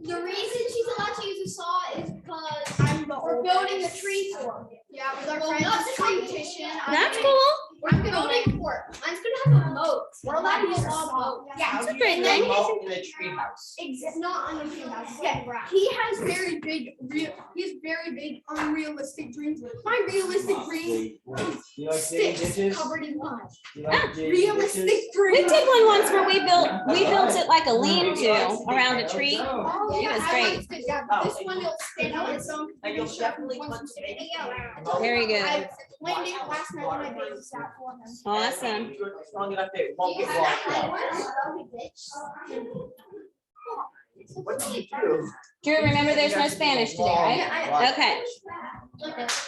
The reason she's allowed to use a saw is because we're building a tree fort. Yeah, with our friends. Not the competition. That's cool. We're building a fort. Mine's gonna have a moat. We're allowed to use a saw. Yeah, That's a great thing. In a tree house. It's not on a tree house. Yeah, he has very big, unrealistic dreams. My realistic dream is sticks covered in mud. Realistic We dream. did one once where we built it like a lean-to around a tree. Oh, It yeah, was that great. one's good. Yeah, but this one will stand on its own. And you'll definitely Very good. I planned it last night when I babysat for him. Awesome. Strong enough that it won't get washed out. What did you do? Drew, remember there's no Spanish today, right? Okay.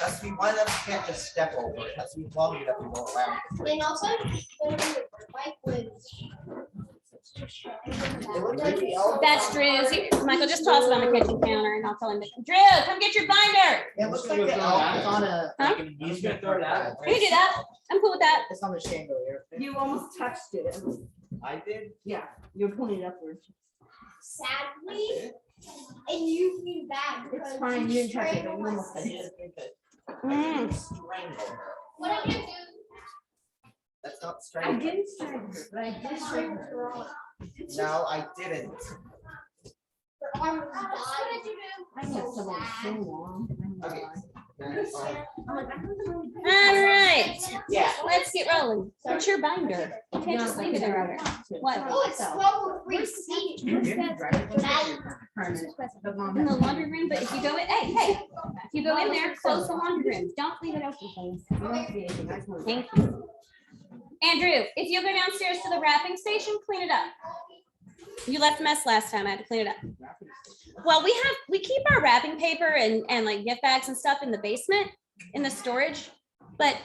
Has to be wide enough, you can't just step over it. Has to be long enough to go around. And also, like with. That's Drew's. Michael, just toss it on the kitchen counter and I'll tell him to. Drew, come get your binder. It looks like the elf is on a. Huh? He's gonna throw it out. You can do that. I'm cool with that. It's on the chandelier. You almost touched it. I did. Yeah, you're pointing upwards. Sadly, and you feel bad. It's because fine, you didn't touch it, but strangled you my almost touched sister. Mm. Strangle her. What I'm gonna do. That's not I strangle. didn't strangle her, but I did strangle her. No, I didn't. Her arm was dying. I know someone so long. Okay. All right. Yeah. Let's get rolling. What's your binder? You can't just leave it there. What? Oh, it's 12:03. See, In the laundry room, but if you go in, hey, if you go in there, close the laundry room. Don't leave it open, please. Thank you. Andrew, if you go downstairs to the wrapping station, clean it up. You left a mess last time. I had to clean it up. Well, we keep our wrapping paper and like gift bags and stuff in the basement in the storage, but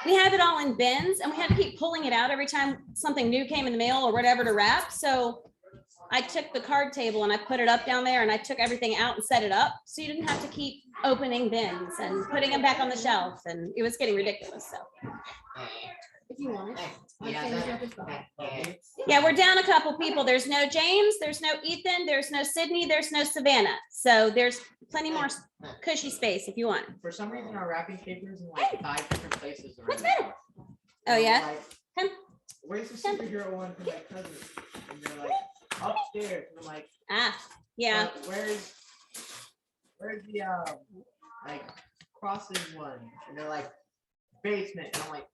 we have it all in bins and we had to keep pulling it out every time something new came in the mail or whatever to wrap. So I took the card table and I put it up down there and I took everything out and set it up. So you didn't have to keep opening bins and putting them back on the shelf, and it was getting ridiculous. So if you want it. Yeah, we're down a couple people. There's no James, there's no Ethan, there's no Sydney, there's no Savannah. So there's plenty more cushy space if you want. For some reason, our wrapping paper is in like 5 different places. What's already. better? Oh, yeah? Like, Come. where's the superhero one for my cousin? And they're like, upstairs. And I'm like, Yeah. Where's the like crosses one? And they're like, basement. And I'm like,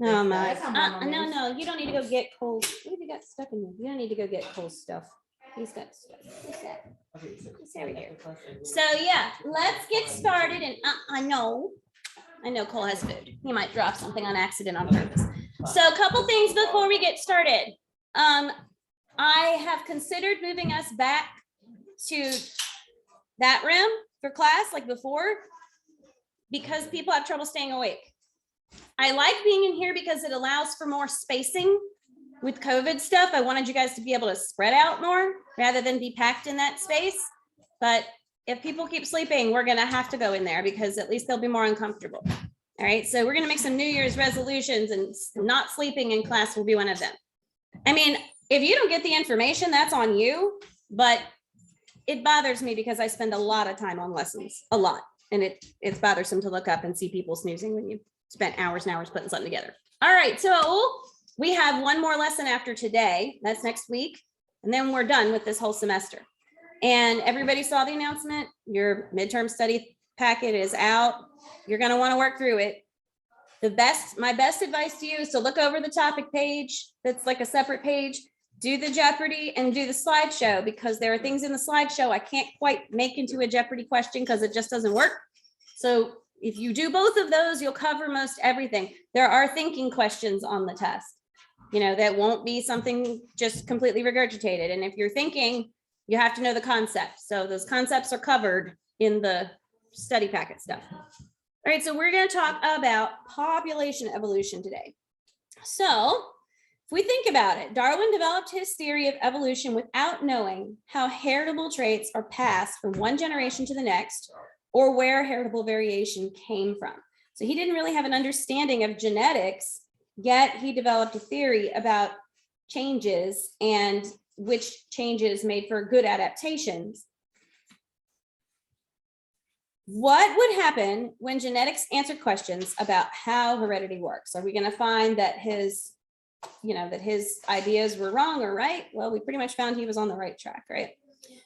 Oh my. That's how my mom is. No, you don't need to go get Cole's. What have you got stuff in there? You don't need to go get Cole's stuff. He's got stuff. What's that? It's over here. So yeah, let's get started. And I know Cole has food. He might drop something on accident on purpose. So a couple things before we get started. I have considered moving us back to that room for class like before, because people have trouble staying awake. I like being in here because it allows for more spacing with COVID stuff. I wanted you guys to be able to spread out more rather than be packed in that space. But if people keep sleeping, we're going to have to go in there because at least they'll be more uncomfortable. All right. So we're going to make some New Year's resolutions, and not sleeping in class will be one of them. I mean, if you don't get the information, that's on you, but it bothers me because I spend a lot of time on lessons, a lot. And it's bothersome to look up and see people snoozing when you spent hours and hours putting something together. All right, so we have one more lesson after today. That's next week. And then we're done with this whole semester. And everybody saw the announcement. Your midterm study packet is out. You're going to want to work through it. My best advice to you is to look over the topic page. That's like a separate page. Do the Jeopardy and do the slideshow, because there are things in the slideshow I can't quite make into a Jeopardy question because it just doesn't work. So if you do both of those, you'll cover most everything. There are thinking questions on the test, that won't be something just completely regurgitated. And if you're thinking, you have to know the concepts. So those concepts are covered in the study packet stuff. All right, so we're going to talk about population evolution today. So if we think about it, Darwin developed his theory of evolution without knowing how heritable traits are passed from one generation to the next, or where heritable variation came from. So he didn't really have an understanding of genetics, yet he developed a theory about changes and which changes made for good adaptations. What would happen when genetics answered questions about how heredity works? Are we going to find that his ideas were wrong or right? Well, we pretty much found he was on the right track, right?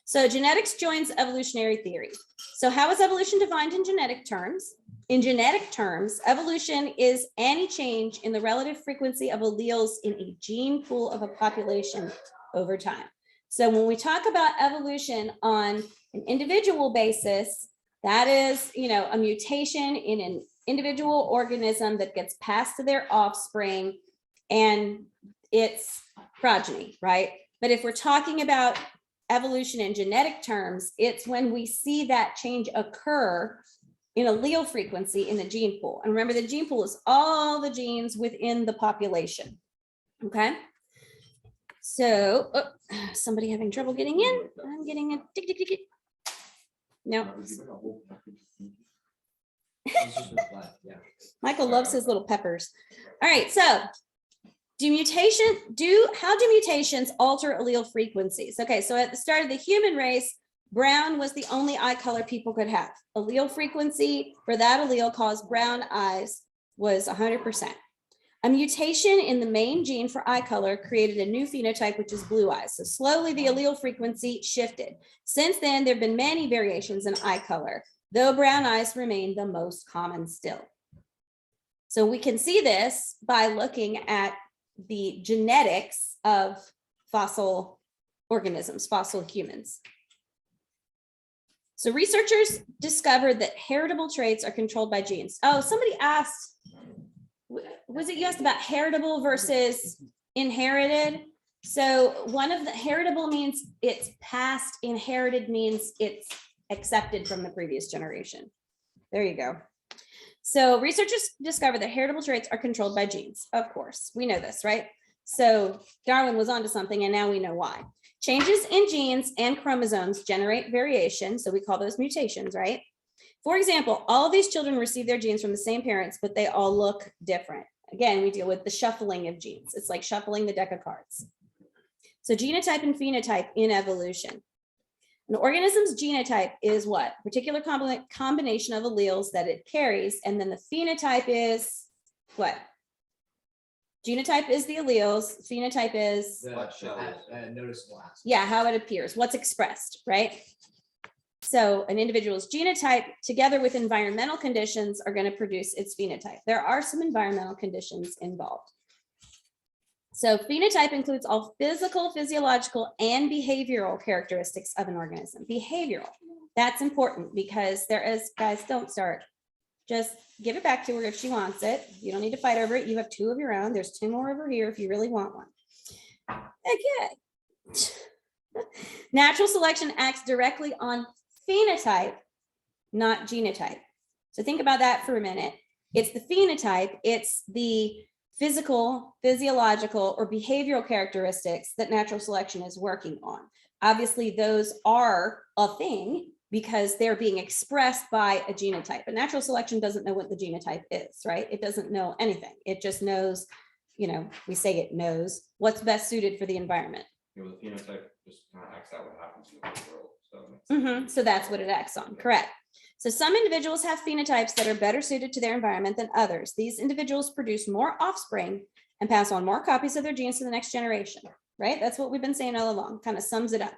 So genetics joins evolutionary theory. So how is evolution defined in genetic terms? In genetic terms, evolution is any change in the relative frequency of alleles in a gene pool of a population over time. So when we talk about evolution on an individual basis, that is, a mutation in an individual organism that gets passed to their offspring and its progeny, right? But if we're talking about evolution in genetic terms, it's when we see that change occur in allele frequency in the gene pool. And remember, the gene pool is all the genes within the population. Okay. So, somebody having trouble getting in. I'm getting a tick, tick, tick, tick. No. Michael loves his little peppers. All right. So, how do mutations alter allele frequencies? Okay. So at the start of the human race, brown was the only eye color people could have. Allele frequency for that allele caused brown eyes was 100%. A mutation in the main gene for eye color created a new phenotype, which is blue eyes. So slowly the allele frequency shifted. Since then, there have been many variations in eye color, though brown eyes remain the most common still. So we can see this by looking at the genetics of fossil organisms, fossil humans. So researchers discovered that heritable traits are controlled by genes. Oh, somebody asked, was it you asked about heritable versus inherited? So one of the heritable means it's passed, inherited means it's accepted from the previous generation. There you go. So researchers discovered that heritable traits are controlled by genes. Of course, we know this, right? So Darwin was onto something and now we know why. Changes in genes and chromosomes generate variation. So we call those mutations, right? For example, all of these children receive their genes from the same parents, but they all look different. Again, we deal with the shuffling of genes. It's like shuffling the deck of cards. So genotype and phenotype in evolution. An organism's genotype is what? A particular combination of alleles that it carries. And then the phenotype is what? Genotype is the alleles. Phenotype is Noticeable aspect. yeah, how it appears, what's expressed, right? So an individual's genotype together with environmental conditions are going to produce its phenotype. There are some environmental conditions involved. So phenotype includes all physical, physiological, and behavioral characteristics of an organism. Behavioral, that's important because there is, guys, don't start. Just give it back to her if she wants it. You don't need to fight over it. You have 2 of your own. There's 2 more over here if you really want one. Okay. Natural selection acts directly on phenotype, not genotype. So think about that for a minute. It's the phenotype, it's the physical, physiological, or behavioral characteristics that natural selection is working on. Obviously, those are a thing because they're being expressed by a genotype. But natural selection doesn't know what the genotype is, right? It doesn't know anything. It just knows, we say it knows what's best suited for the environment. The phenotype just kind of acts out what happens in the real world. So that's what it acts on, correct. So some individuals have phenotypes that are better suited to their environment than others. These individuals produce more offspring and pass on more copies of their genes to the next generation, right? That's what we've been saying all along, kind of sums it up.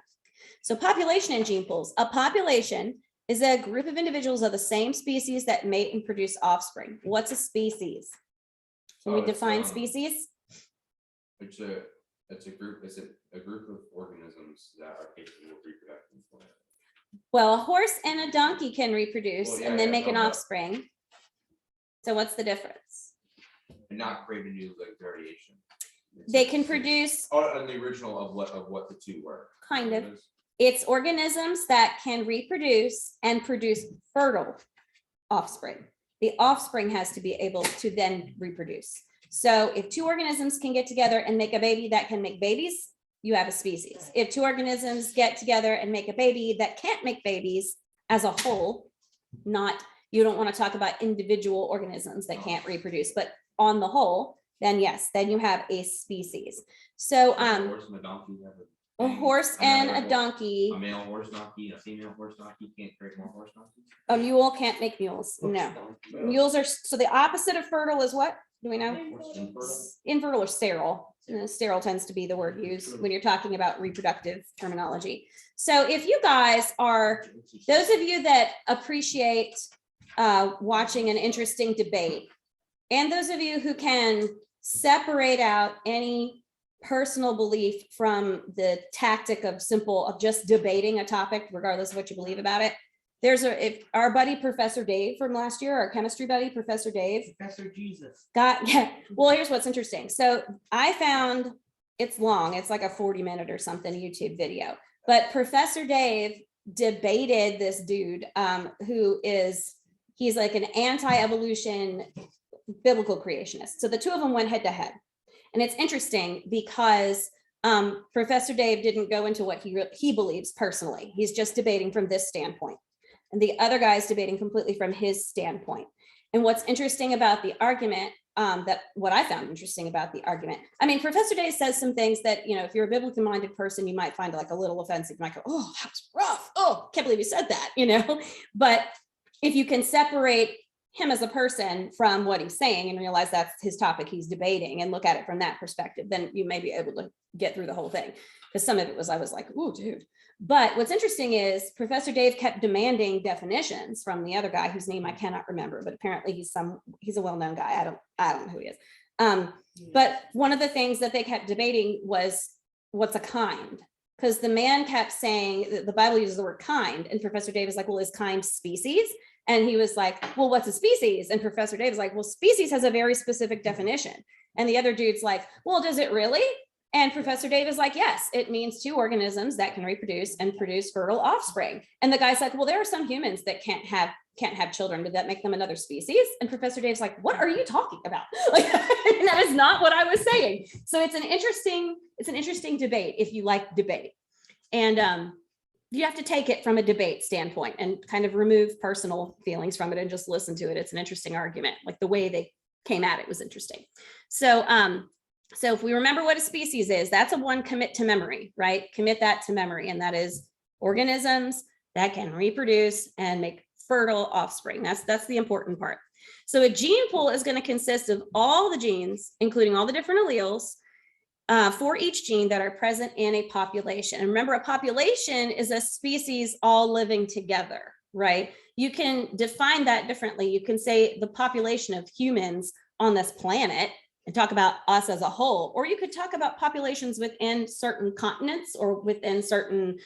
So population and gene pools. A population is a group of individuals of the same species that mate and produce offspring. What's a species? Can we define species? It's a group of organisms that are capable of reproducing. Well, a horse and a donkey can reproduce and then make an offspring. So what's the difference? And not create a new variation. They can produce. On the original of what the 2 were. Kind of. It's organisms that can reproduce and produce fertile offspring. The offspring has to be able to then reproduce. So if 2 organisms can get together and make a baby that can make babies, you have a species. If 2 organisms get together and make a baby that can't make babies as a whole, you don't want to talk about individual organisms that can't reproduce, but on the whole, then yes, then you have a species. So, Horse and a donkey have A things. horse and Another a donkey. A male horse donkey, a female horse donkey can't create more horse donkeys. A mule can't make mules. No. Mules are, so the opposite of fertile is what? Do we know? Horse infertile. Infertile or sterile. Sterile tends to be the word used when you're talking about reproductive terminology. So if you guys are, those of you that appreciate watching an interesting debate, and those of you who can separate out any personal belief from the tactic of just debating a topic, regardless of what you believe about it. If our buddy, Professor Dave from last year, our chemistry buddy, Professor Dave. Professor Jesus. Well, here's what's interesting. So I found, it's long, it's like a 40-minute or something YouTube video, but Professor Dave debated this dude he's like an anti-evolution biblical creationist. So the two of them went head to head. And it's interesting because Professor Dave didn't go into what he believes personally. He's just debating from this standpoint. And the other guy is debating completely from his standpoint. And what's interesting about the argument, what I found interesting about the argument, I mean, Professor Dave says some things that, if you're a biblically minded person, you might find like a little offensive. You might go, oh, that was rough. Oh, can't believe he said that, But if you can separate him as a person from what he's saying and realize that's his topic he's debating and look at it from that perspective, then you may be able to get through the whole thing. Because some of it I was like, oh, dude. But what's interesting is Professor Dave kept demanding definitions from the other guy whose name I cannot remember, but apparently he's a well-known guy. I don't know who he is. But one of the things that they kept debating was what's a kind? Because the man kept saying that the Bible uses the word kind, and Professor Dave is like, well, is kind species? And he was like, well, what's a species? And Professor Dave is like, well, species has a very specific definition. And the other dude's like, well, does it really? And Professor Dave is like, yes, it means two organisms that can reproduce and produce fertile offspring. And the guy's like, well, there are some humans that can't have children. Would that make them another species? And Professor Dave's like, what are you talking about? Like, that is not what I was saying. So it's an interesting debate if you like debate. And you have to take it from a debate standpoint and kind of remove personal feelings from it and just listen to it. It's an interesting argument. Like the way they came at it was interesting. So if we remember what a species is, that's a one commit to memory, right? Commit that to memory. And that is organisms that can reproduce and make fertile offspring. That's the important part. So a gene pool is going to consist of all the genes, including all the different alleles for each gene that are present in a population. And remember, a population is a species all living together, right? You can define that differently. You can say the population of humans on this planet and talk about us as a whole, or you could talk about populations within certain continents or within certain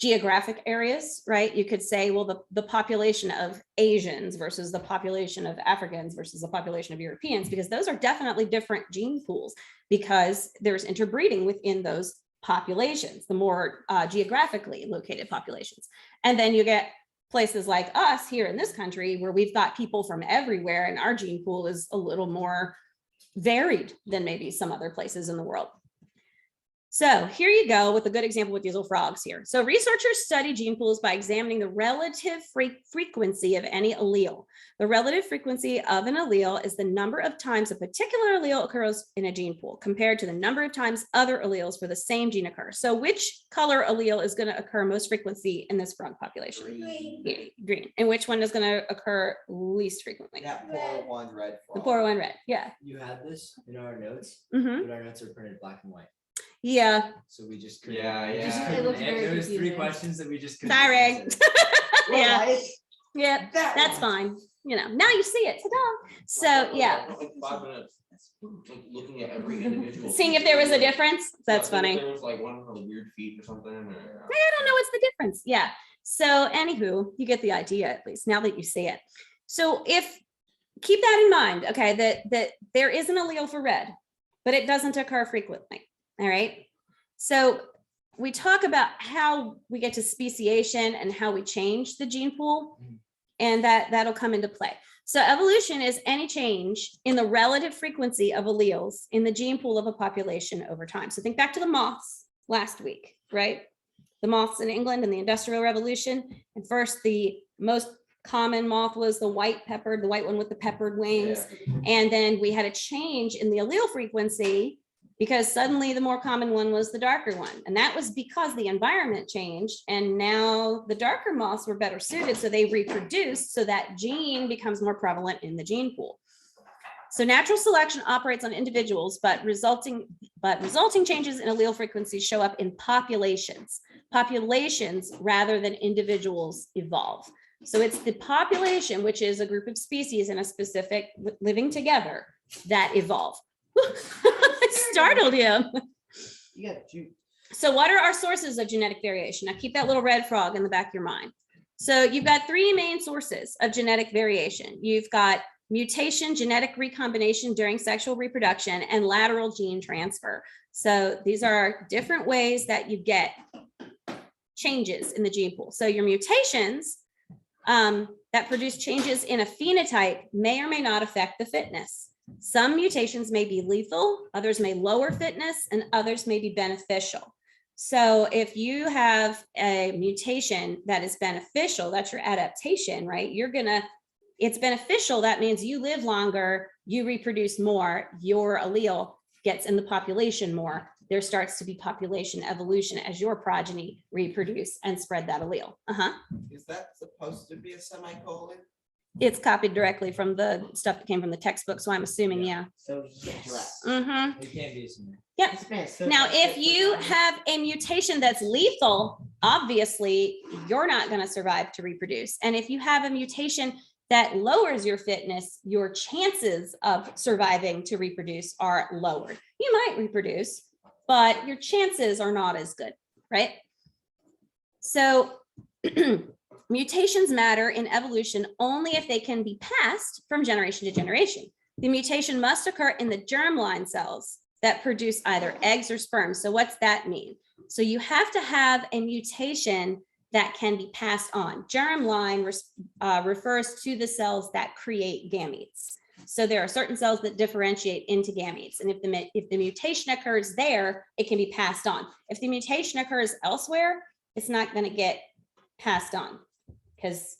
geographic areas, right? You could say, well, the population of Asians versus the population of Africans versus the population of Europeans, because those are definitely different gene pools because there's interbreeding within those populations, the more geographically located populations. And then you get places like us here in this country where we've got people from everywhere and our gene pool is a little more varied than maybe some other places in the world. So here you go with a good example with these little frogs here. So researchers study gene pools by examining the relative frequency of any allele. The relative frequency of an allele is the number of times a particular allele occurs in a gene pool compared to the number of times other alleles for the same gene occur. So which color allele is going to occur most frequency in this frog population? Green. And which one is going to occur least frequently? That poor one red The frog. poor one red. Yeah. You had this in our notes, Mm-hmm. but our notes are printed black and white. Yeah. So we just couldn't. Yeah, we just yeah. couldn't It looks answer- very There was 3 confusing. questions that we just couldn't. Sorry. answer. Yeah. Right? Yeah. That That's one. fine. Now you see it. Ta-da. So yeah. Like 5 minutes, like looking at every individual. Seeing if there was a difference. That's Yeah, funny. There was like one with weird feet or something. Or, I don't know what's the difference. Yeah. So anywho, you get the idea at least now that you see it. So keep that in mind, okay, that there is an allele for red, but it doesn't occur frequently. All right. So we talk about how we get to speciation and how we change the gene pool, and that'll come into play. So evolution is any change in the relative frequency of alleles in the gene pool of a population over time. So think back to the moths last week, right? The moths in England and the Industrial Revolution. And first, the most common moth was the white one with the peppered wings. And then we had a change in the allele frequency because suddenly the more common one was the darker one. And that was because the environment changed and now the darker moths were better suited. So they reproduced so that gene becomes more prevalent in the gene pool. So natural selection operates on individuals, but resulting changes in allele frequencies show up in populations. Populations rather than individuals evolve. So it's the population, which is a group of species in a specific living together, that evolve. I startled him. You got you. So what are our sources of genetic variation? Now keep that little red frog in the back of your mind. So you've got three main sources of genetic variation. You've got mutation, genetic recombination during sexual reproduction, and lateral gene transfer. So these are different ways that you get changes in the gene pool. So your mutations that produce changes in a phenotype may or may not affect the fitness. Some mutations may be lethal, others may lower fitness, and others may be beneficial. So if you have a mutation that is beneficial, that's your adaptation, right? It's beneficial. That means you live longer, you reproduce more, your allele gets in the population more. There starts to be population evolution as your progeny reproduce and spread that allele. Is that supposed to be a semicolon? It's copied directly from the stuff that came from the textbook. So I'm assuming, yeah. So just less. Mm-hmm. It can't be somewhere. Yep. Now, if you have a mutation that's lethal, obviously you're not going to survive to reproduce. And if you have a mutation that lowers your fitness, your chances of surviving to reproduce are lowered. You might reproduce, but your chances are not as good, right? So mutations matter in evolution only if they can be passed from generation to generation. The mutation must occur in the germline cells that produce either eggs or sperm. So what's that mean? So you have to have a mutation that can be passed on. Germline refers to the cells that create gametes. So there are certain cells that differentiate into gametes. And if the mutation occurs there, it can be passed on. If the mutation occurs elsewhere, it's not going to get passed on because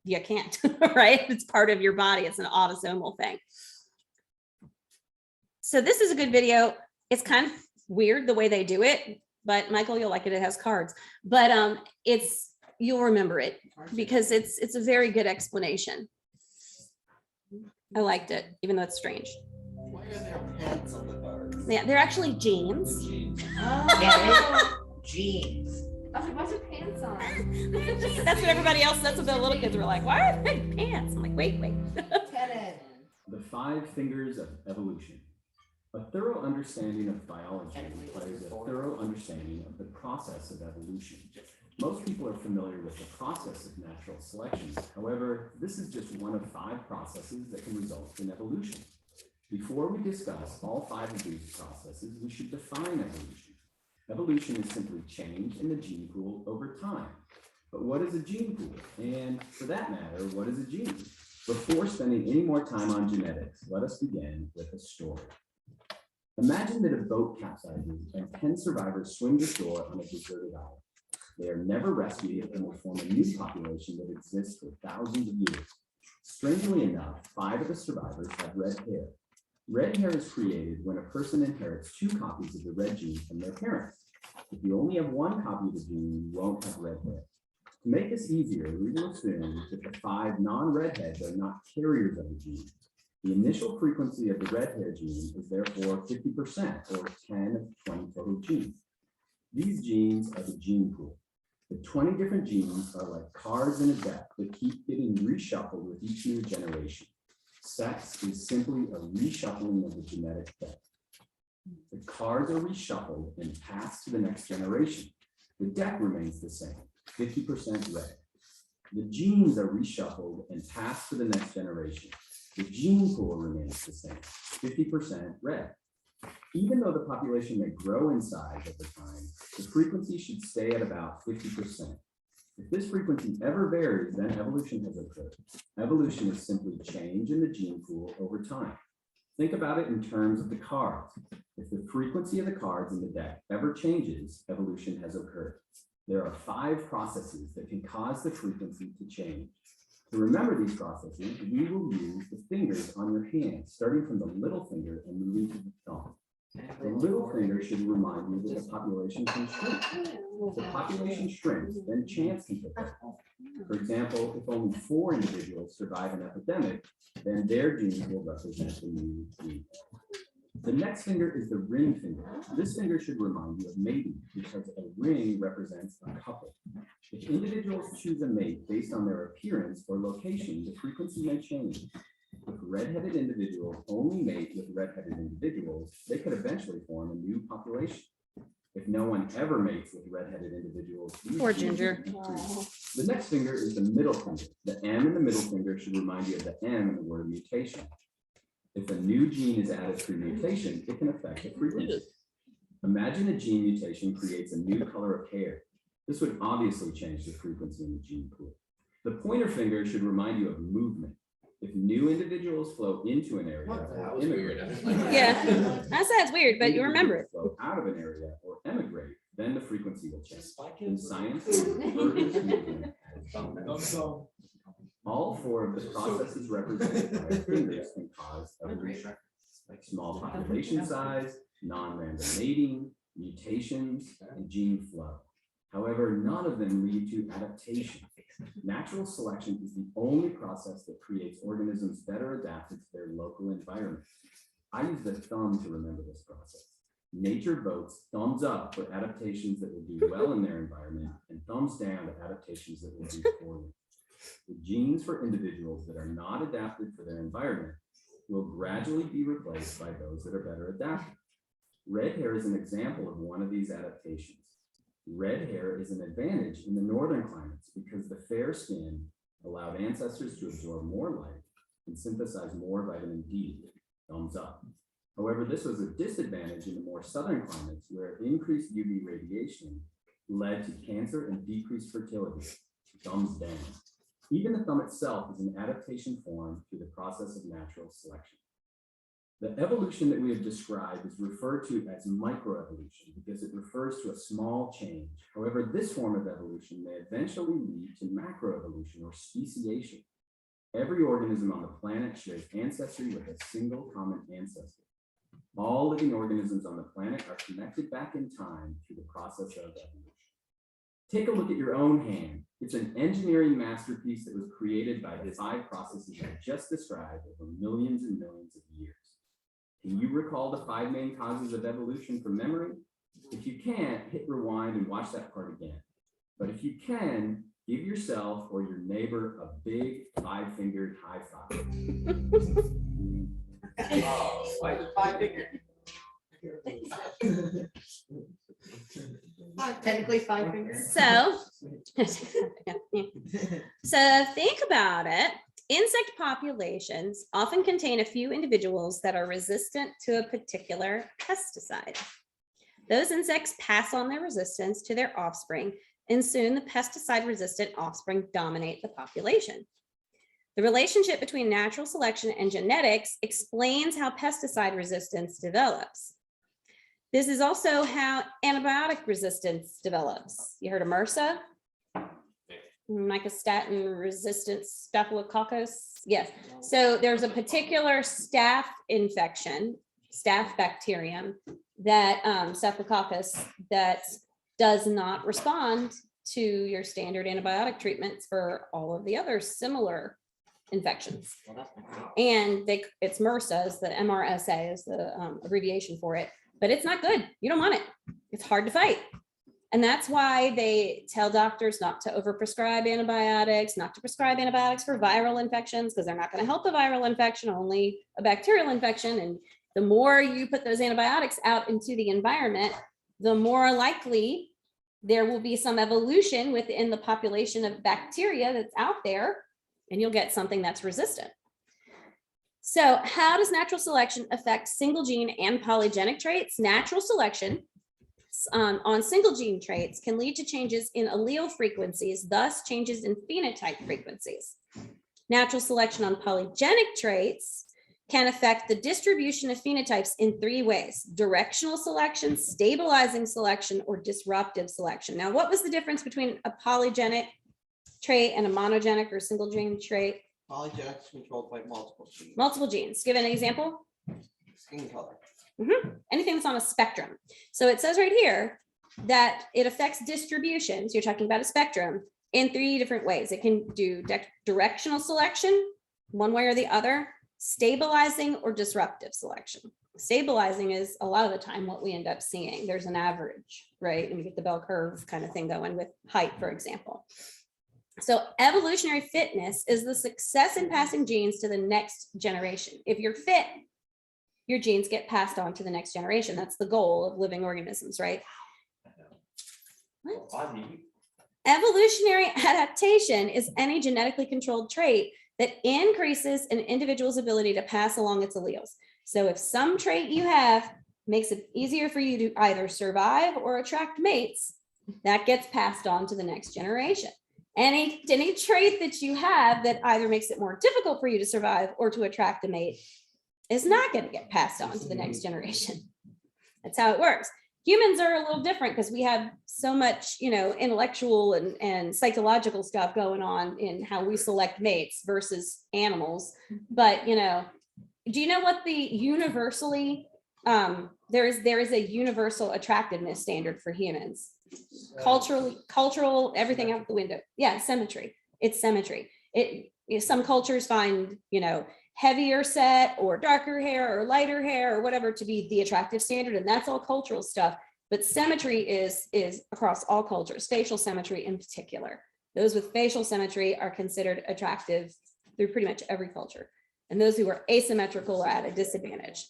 you can't, right? It's part of your body. It's an autosomal thing. So this is a good video. It's kind of weird the way they do it, but Michael, you'll like it. It has cards, but you'll remember it because it's a very good explanation. I liked it, even though it's strange. Why are there pants on the birds? Yeah, they're actually jeans. Yeah, jeans. I was like, what's your pants on? That's what everybody else, that's what the little kids were like, why are they pants? I'm like, wait. The 5 fingers of evolution. A thorough understanding of biology requires a thorough understanding of the process of evolution. Most people are familiar with the process of natural selection. However, this is just one of 5 processes that can result in evolution. Before we discuss all 5 of these processes, we should define evolution. Evolution is simply change in the gene pool over time. But what is a gene pool? And for that matter, what is a gene? Before spending any more time on genetics, let us begin with a story. Imagine that a boat capsizes and 10 survivors swim to shore on a deserted island. They are never rescued and will form a new population that exists for thousands of years. Strangely enough, 5 of the survivors have red hair. Red hair is created when a person inherits 2 copies of the red gene from their parents. If you only have 1 copy of the gene, you won't have red hair. To make this easier, we will assume that the 5 non-redheads are not carriers of the gene. The initial frequency of the red hair gene is therefore 50%, or 10 of 20 total genes. These genes are the gene pool. The 20 different genes are like cards in a deck that keep getting reshuffled with each new generation. Sex is simply a reshuffling of the genetic deck. The cards are reshuffled and passed to the next generation. The deck remains the same, 50% red. The genes are reshuffled and passed to the next generation. The gene pool remains the same, 50% red. Even though the population may grow in size over time, the frequency should stay at about 50%. If this frequency ever varies, then evolution has occurred. Evolution is simply change in the gene pool over time. Think about it in terms of the cards. If the frequency of the cards in the deck ever changes, evolution has occurred. There are 5 processes that can cause the frequency to change. To remember these processes, we will use the fingers on your hand, starting from the little finger and moving to the thumb. The little finger should remind you that the population can shrink. If the population shrinks, then chance can take over. For example, if only 4 individuals survive an epidemic, then their genes will represent the new gene. The next finger is the ring finger. This finger should remind you of mating because a ring represents a couple. If individuals choose a mate based on their appearance or location, the frequency may change. If red-headed individuals only mate with red-headed individuals, they could eventually form a new population. If no one ever mates with red-headed individuals, Poor Ginger. The next finger is the middle finger. The M in the middle finger should remind you of the M in the word mutation. If a new gene is added through mutation, it can affect the frequency. Imagine a gene mutation creates a new color of hair. This would obviously change the frequency in the gene pool. The pointer finger should remind you of movement. If new individuals flow into an area or immigrate, Yeah, I said it's weird, but you remember it. flow out of an area or emigrate, then the frequency will change. In science, movement has all 4 of the processes represented by fingers can cause evolution. Small population size, non-random mating, mutations, and gene flow. However, none of them lead to adaptation. Natural selection is the only process that creates organisms better adapted to their local environment. I use the thumb to remember this process. Nature votes thumbs up for adaptations that will do well in their environment and thumbs down to adaptations that will do poorly. The genes for individuals that are not adapted for their environment will gradually be replaced by those that are better adapted. Red hair is an example of one of these adaptations. Red hair is an advantage in the northern climates because the fair skin allowed ancestors to absorb more light and synthesize more vitamin D. Thumbs up. However, this was a disadvantage in the more southern climates where increased UV radiation led to cancer and decreased fertility. Thumbs down. Even the thumb itself is an adaptation form through the process of natural selection. The evolution that we have described is referred to as microevolution because it refers to a small change. However, this form of evolution may eventually lead to macroevolution or speciation. Every organism on the planet shares ancestry with a single common ancestor. All living organisms on the planet are connected back in time through the process of evolution. Take a look at your own hand. It's an engineering masterpiece that was created by the 5 processes I just described over millions and millions of years. Can you recall the 5 main causes of evolution from memory? If you can't, hit rewind and watch that part again. But if you can, give yourself or your neighbor a big 5-fingered high five. Oh, why is it 5 fingers? Technically 5 fingers. So, so think about it. Insect populations often contain a few individuals that are resistant to a particular pesticide. Those insects pass on their resistance to their offspring, and soon the pesticide-resistant offspring dominate the population. The relationship between natural selection and genetics explains how pesticide resistance develops. This is also how antibiotic resistance develops. You heard of MRSA? Mycostatin resistant staphylococcus. Yes. So there's a particular staph infection, staph bacterium, that staphylococcus that does not respond to your standard antibiotic treatments for all of the other similar infections. And it's MRSA, is the MRSA is the abbreviation for it, but it's not good. You don't want it. It's hard to fight. And that's why they tell doctors not to overprescribe antibiotics, not to prescribe antibiotics for viral infections, because they're not going to help the viral infection, only a bacterial infection. And the more you put those antibiotics out into the environment, the more likely there will be some evolution within the population of bacteria that's out there, and you'll get something that's resistant. So how does natural selection affect single gene and polygenic traits? Natural selection on single gene traits can lead to changes in allele frequencies, thus changes in phenotype frequencies. Natural selection on polygenic traits can affect the distribution of phenotypes in 3 ways: directional selection, stabilizing selection, or disruptive selection. Now, what was the difference between a polygenic trait and a monogenic or single gene trait? Polygenics controlled by multiple genes. Multiple genes. Give an example. Skin color. Anything that's on a spectrum. So it says right here that it affects distribution. So you're talking about a spectrum in 3 different ways. It can do directional selection, one way or the other, stabilizing or disruptive selection. Stabilizing is a lot of the time what we end up seeing. There's an average, right? And we get the bell curve kind of thing going with height, for example. So evolutionary fitness is the success in passing genes to the next generation. If you're fit, your genes get passed on to the next generation. That's the goal of living organisms, right? What? Evolutionary adaptation is any genetically controlled trait that increases an individual's ability to pass along its alleles. So if some trait you have makes it easier for you to either survive or attract mates, that gets passed on to the next generation. Any trait that you have that either makes it more difficult for you to survive or to attract a mate is not going to get passed on to the next generation. That's how it works. Humans are a little different because we have so much, intellectual and psychological stuff going on in how we select mates versus animals. But, do you know what the universally, there is a universal attractiveness standard for humans? Cultural, everything out the window. Yeah, symmetry. It's symmetry. Some cultures find, heavier set or darker hair or lighter hair or whatever to be the attractive standard, and that's all cultural stuff. But symmetry is across all cultures, facial symmetry in particular. Those with facial symmetry are considered attractive through pretty much every culture. And those who are asymmetrical are at a disadvantage.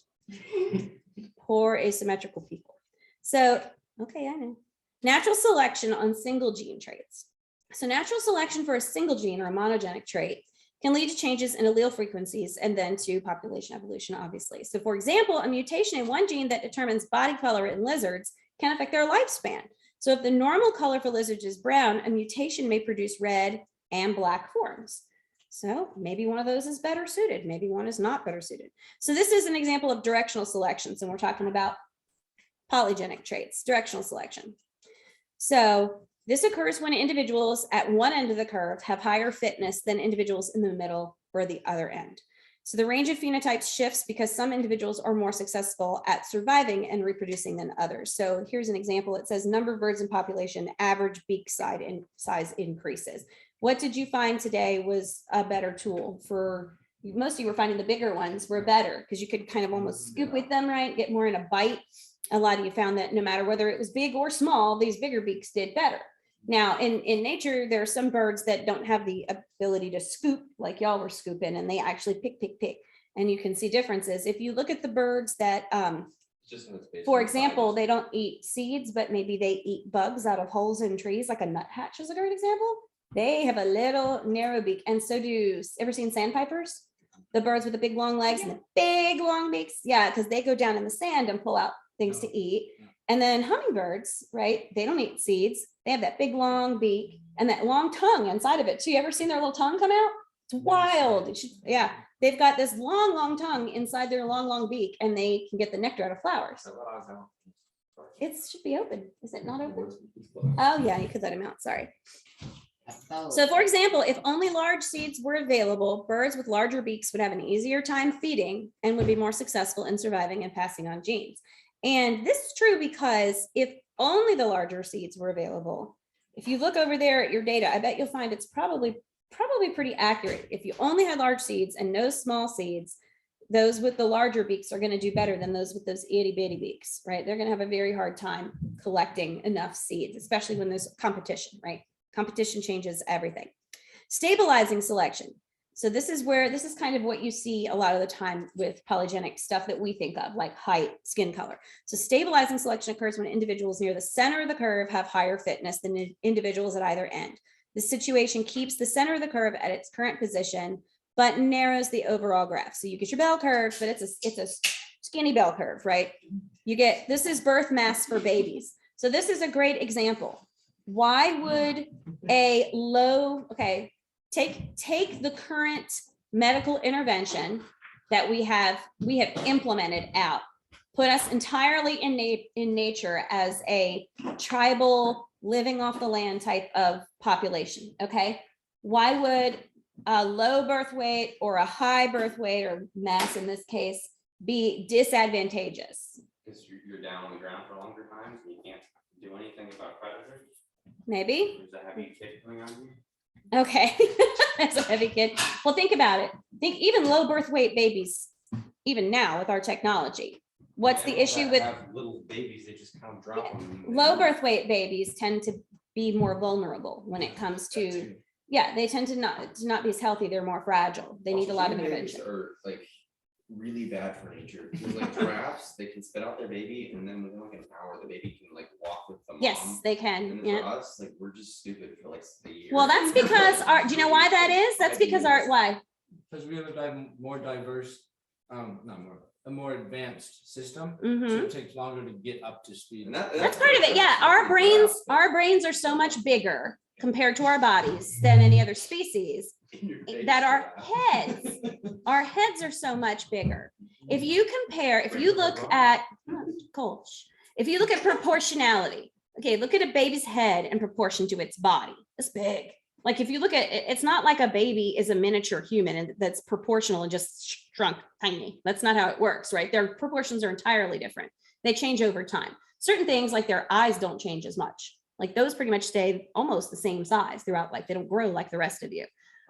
Poor asymmetrical people. So, okay, I know. Natural selection on single gene traits. So natural selection for a single gene or a monogenic trait can lead to changes in allele frequencies and then to population evolution, obviously. So for example, a mutation in one gene that determines body color in lizards can affect their lifespan. So if the normal color for lizards is brown, a mutation may produce red and black forms. So maybe one of those is better suited, maybe one is not better suited. So this is an example of directional selection. So we're talking about polygenic traits, directional selection. So this occurs when individuals at one end of the curve have higher fitness than individuals in the middle or the other end. So the range of phenotypes shifts because some individuals are more successful at surviving and reproducing than others. So here's an example. It says number of birds in population, average beak size increases. What did you find today was a better tool for, most of you were finding the bigger ones were better because you could kind of almost scoop with them, right? Get more in a bite. A lot of you found that no matter whether it was big or small, these bigger beaks did better. Now, in nature, there are some birds that don't have the ability to scoop like y'all were scooping, and they actually pick. And you can see differences. If you look at the birds that, for example, they don't eat seeds, but maybe they eat bugs out of holes in trees, like a nuthatch is a great example. They have a little narrow beak. And so ever seen sandpipers? The birds with the big long legs and the big long beaks? Yeah, because they go down in the sand and pull out things to eat. And then hummingbirds, right? They don't eat seeds. They have that big long beak and that long tongue inside of it too. You ever seen their little tongue come out? It's wild. Yeah, they've got this long tongue inside their long beak, and they can get the nectar out of flowers. It should be open. Is it not open? Oh yeah, you could let him out. Sorry. So for example, if only large seeds were available, birds with larger beaks would have an easier time feeding and would be more successful in surviving and passing on genes. And this is true because if only the larger seeds were available, if you look over there at your data, I bet you'll find it's probably pretty accurate. If you only had large seeds and no small seeds, those with the larger beaks are going to do better than those with those itty bitty beaks, right? They're going to have a very hard time collecting enough seeds, especially when there's competition, right? Competition changes everything. Stabilizing selection. So this is kind of what you see a lot of the time with polygenic stuff that we think of, like height, skin color. So stabilizing selection occurs when individuals near the center of the curve have higher fitness than individuals at either end. The situation keeps the center of the curve at its current position, but narrows the overall graph. So you get your bell curve, but it's a skinny bell curve, right? This is birth mass for babies. So this is a great example. Why would a low, take the current medical intervention that we have implemented out, put us entirely in nature as a tribal living off the land type of population, okay? Why would a low birth weight or a high birth weight or mass in this case be disadvantageous. Because you're down on the ground for longer times and you can't do anything about predators. Maybe. There's a heavy kid coming on you. Okay. As a heavy kid. Well, think about it. Think even low birth weight babies, even now with our technology. What's the issue with Have little babies, they just kind of drop them. low birth weight babies tend to be more vulnerable when it comes to, yeah, they tend to not be as healthy. They're more fragile. They need a lot of intervention. Are like really bad for nature. Because like giraffes, they can spit out their baby and then within like an hour, the baby can like walk with the mom. Yes, they can. And then Yeah. for us, like we're just stupid for like a year. Well, that's because our, do you know why that is? That's because our, why? Because we have a more diverse, a more advanced system. Mhm. So it takes longer to get up to speed. And That's part of it. Yeah. Our brains are so much bigger compared to our bodies than any other species that our heads are so much bigger. If you compare, if you look at proportionality, okay, look at a baby's head in proportion to its body. It's big. Like if you look at it, it's not like a baby is a miniature human and that's proportional and just shrunk tiny. That's not how it works, right? Their proportions are entirely different. They change over time. Certain things like their eyes don't change as much. Like those pretty much stay almost the same size throughout life. They don't grow like the rest of you.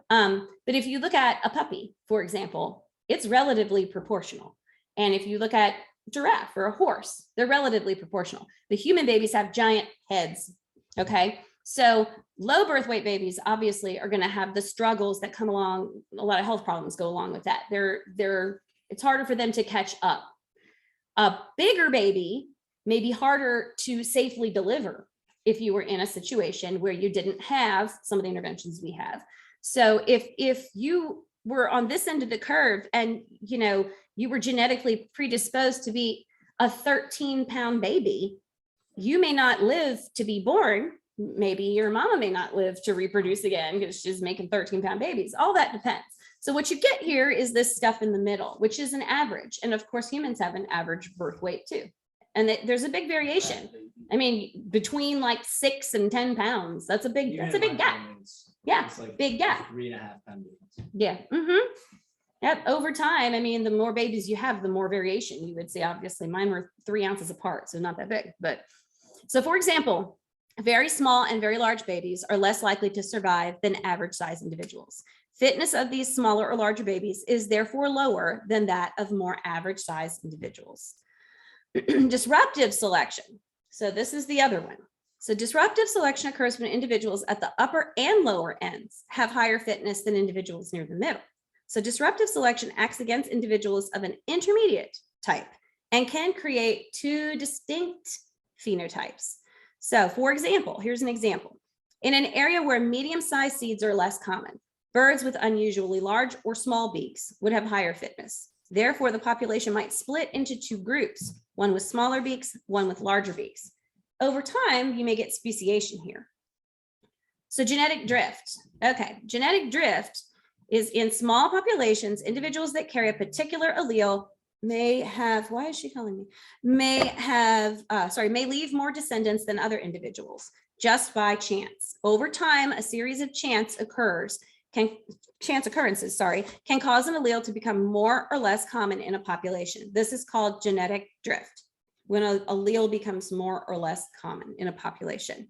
But if you look at a puppy, for example, it's relatively proportional. And if you look at giraffe or a horse, they're relatively proportional. The human babies have giant heads. Okay. So low birth weight babies obviously are going to have the struggles that come along. A lot of health problems go along with that. It's harder for them to catch up. A bigger baby may be harder to safely deliver if you were in a situation where you didn't have some of the interventions we have. So if you were on this end of the curve and you were genetically predisposed to be a 13-pound baby, you may not live to be born. Maybe your mama may not live to reproduce again because she's making 13-pound babies. All that depends. So what you get here is this stuff in the middle, which is an average. And of course, humans have an average birth weight too. And there's a big variation. I mean, between like 6 and 10 pounds, that's a big gap. Yeah, It's big gap. 3.5 pound difference. Yeah. Mm-hmm. Yep. Over time, I mean, the more babies you have, the more variation you would see. Obviously, mine were 3 ounces apart, so not that big. But so, for example, very small and very large babies are less likely to survive than average size individuals. Fitness of these smaller or larger babies is therefore lower than that of more average size individuals. Disruptive selection. So this is the other one. So disruptive selection occurs when individuals at the upper and lower ends have higher fitness than individuals near the middle. So disruptive selection acts against individuals of an intermediate type and can create 2 distinct phenotypes. So for example, here's an example. In an area where medium-sized seeds are less common, birds with unusually large or small beaks would have higher fitness. Therefore, the population might split into 2 groups, one with smaller beaks, one with larger beaks. Over time, you may get speciation here. So genetic drift. Okay, genetic drift is in small populations, individuals that carry a particular allele may have, why is she calling me? May leave more descendants than other individuals just by chance. Over time, a series of chance occurrences, can cause an allele to become more or less common in a population. This is called genetic drift, when an allele becomes more or less common in a population.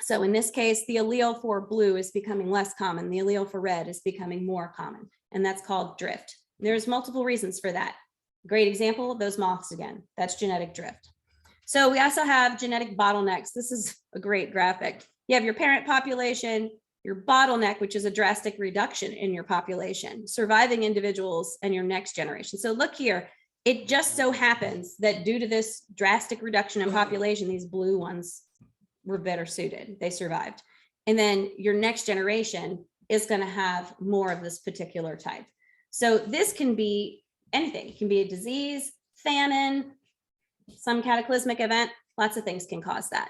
So in this case, the allele for blue is becoming less common. The allele for red is becoming more common, and that's called drift. There's multiple reasons for that. Great example, those moths again, that's genetic drift. So we also have genetic bottlenecks. This is a great graphic. You have your parent population, your bottleneck, which is a drastic reduction in your population, surviving individuals, and your next generation. So look here, it just so happens that due to this drastic reduction in population, these blue ones were better suited. They survived. And then your next generation is going to have more of this particular type. So this can be anything. It can be a disease, famine, some cataclysmic event. Lots of things can cause that.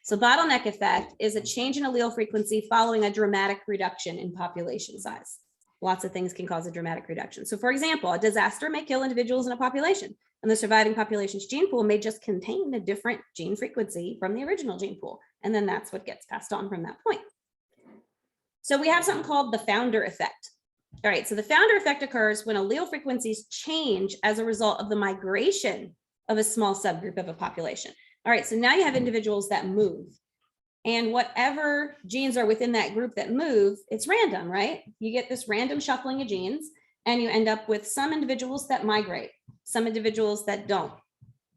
So bottleneck effect is a change in allele frequency following a dramatic reduction in population size. Lots of things can cause a dramatic reduction. So for example, a disaster may kill individuals in a population, and the surviving population's gene pool may just contain a different gene frequency from the original gene pool. And then that's what gets passed on from that point. So we have something called the founder effect. All right, so the founder effect occurs when allele frequencies change as a result of the migration of a small subgroup of a population. All right, so now you have individuals that move. And whatever genes are within that group that move, it's random, right? You get this random shuffling of genes, and you end up with some individuals that migrate, some individuals that don't.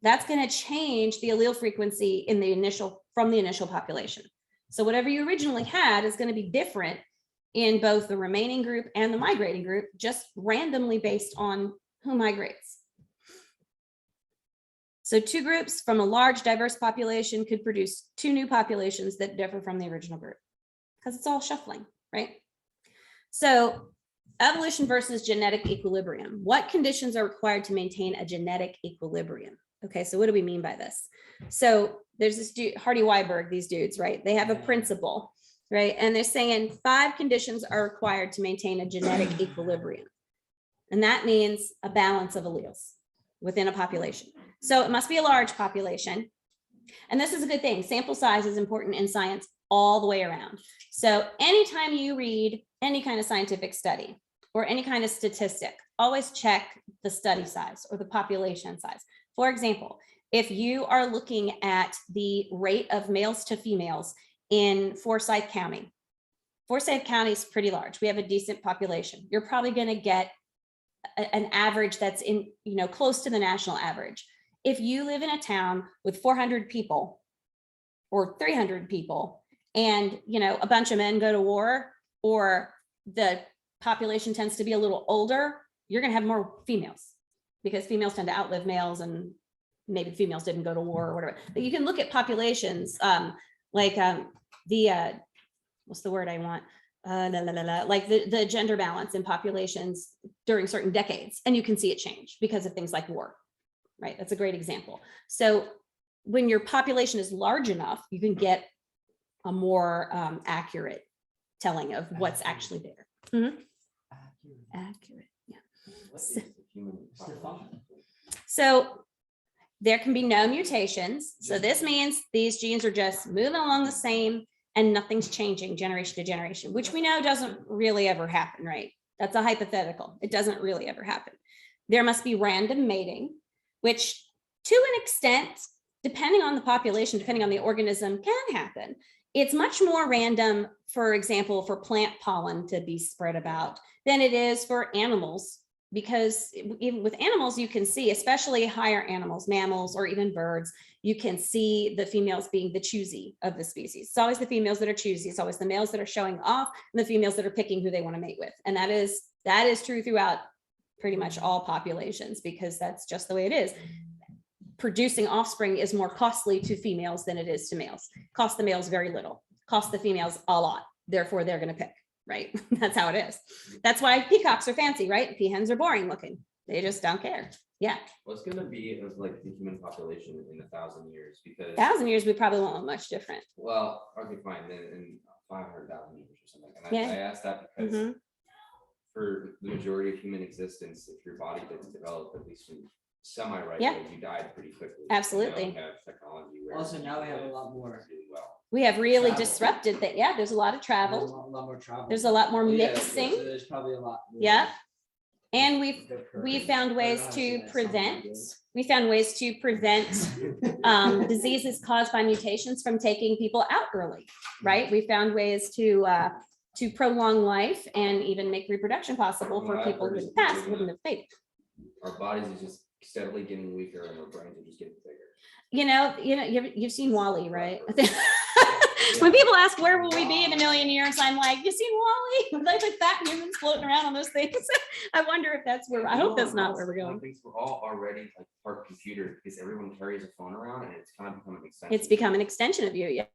That's going to change the allele frequency in the initial from the initial population. So whatever you originally had is going to be different in both the remaining group and the migrating group, just randomly based on who migrates. So two groups from a large diverse population could produce two new populations that differ from the original group because it's all shuffling, right? So evolution versus genetic equilibrium. What conditions are required to maintain a genetic equilibrium? Okay, so what do we mean by this? So there's this dude, Hardy Weiberg, these dudes, right? They have a principle, right? And they're saying 5 conditions are required to maintain a genetic equilibrium. And that means a balance of alleles within a population. So it must be a large population. And this is a good thing. Sample size is important in science all the way around. So anytime you read any kind of scientific study or any kind of statistic, always check the study size or the population size. For example, if you are looking at the rate of males to females in Forsyth County, Forsyth County is pretty large. We have a decent population. You're probably going to get an average that's in, you know, close to the national average. If you live in a town with 400 people or 300 people and, you know, a bunch of men go to war, or the population tends to be a little older, you're going to have more females because females tend to outlive males, and maybe females didn't go to war or whatever. But you can look at populations what's the word I want? Like the gender balance in populations during certain decades, and you can see it change because of things like war, right? That's a great example. So when your population is large enough, you can get a more accurate telling of what's actually there. Mhm. Accurate, yeah. What is the human population? So there can be no mutations. So this means these genes are just moving along the same and nothing's changing generation to generation, which we know doesn't really ever happen, right? That's a hypothetical. It doesn't really ever happen. There must be random mating, which to an extent, depending on the population, depending on the organism, can happen. It's much more random, for example, for plant pollen to be spread about than it is for animals, because even with animals, you can see, especially higher animals, mammals, or even birds, you can see the females being the choosy of the species. It's always the females that are choosy. It's always the males that are showing off and the females that are picking who they want to mate with. And that is true throughout pretty much all populations, because that's just the way it is. Producing offspring is more costly to females than it is to males. Cost the males very little, cost the females a lot. Therefore, they're going to pick, right? That's how it is. That's why peacocks are fancy, right? Peahens are boring looking. They just don't care. Yeah. What's gonna be of like the human population in 1,000 years? Because 1,000 years, we probably won't look much different. well, okay, fine. Then in 500,000 years or something. And Yeah. I asked that because Mhm. for the majority of human existence, if your body didn't develop at least in semi-right Yeah. way, you died pretty quickly. Absolutely. Now we have technology where Also, now we have a live lot more. really well. We have really Travel. disrupted that. Yeah, there's a lot of There's travel. a lot more travel. There's a lot more Yeah, mixing. So there's probably a lot more. Yeah. And we We found ways to prevent diseases caused by mutations from taking people out early, right? We found ways to prolong life and even make reproduction possible for Well, people I've who heard in the past is wouldn't have made it. Our bodies is just steadily getting weaker and our brains are just getting bigger. You've seen Wall-E, right? When people ask where will we be in 1,000,000 years, I'm like, you seen Wall-E? Like fat humans floating around on those things. I wonder if that's where. I hope that's not where we're going. Things we're all already like part computer because everyone carries a phone around and it's kind of become an extension. It's become an extension of you. Yeah.